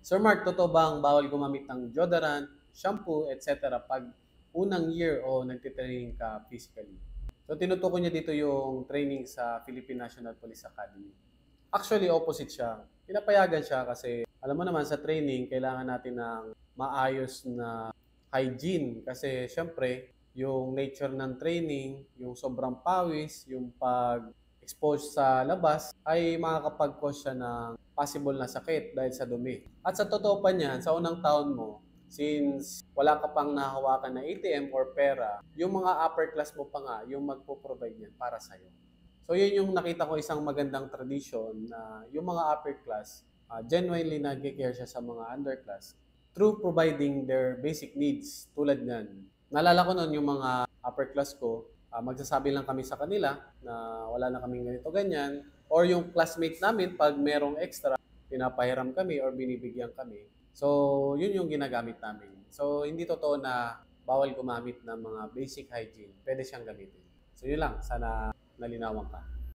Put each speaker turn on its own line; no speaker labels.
Sir Mark, totoo bang bawal gumamit ng deodorant, shampoo, etc. pag unang year o nagtitraining ka physically? So tinutukoy niya dito yung training sa Philippine National Police Academy. Actually, opposite siya. Pinapayagan siya kasi alam mo naman sa training, kailangan natin ng maayos na hygiene kasi syempre, yung nature ng training, yung sobrang pawis, yung pag-expose sa labas ay makakapag-cause siya ng possible na sakit dahil sa dumi. At sa totoo pa niyan, sa unang taon mo, since wala ka pang nahawakan na ATM or pera, yung mga upper class mo pa nga yung magpo-provide niyan para sa'yo. So yun yung nakita ko isang magandang tradition na yung mga upper class, genuinely nag-care siya sa mga underclass through providing their basic needs tulad nan. Naalala ko noon yung mga upper class ko, magsasabi lang kami sa kanila na wala na kaming ganito ganyan or yung classmate namin pag merong extra, pinapahiram kami or binibigyan kami. So yun yung ginagamit namin. So hindi totoo na bawal gumamit ng mga basic hygiene. Pwede siyang gamitin. So yun lang, sana nalinawan ka.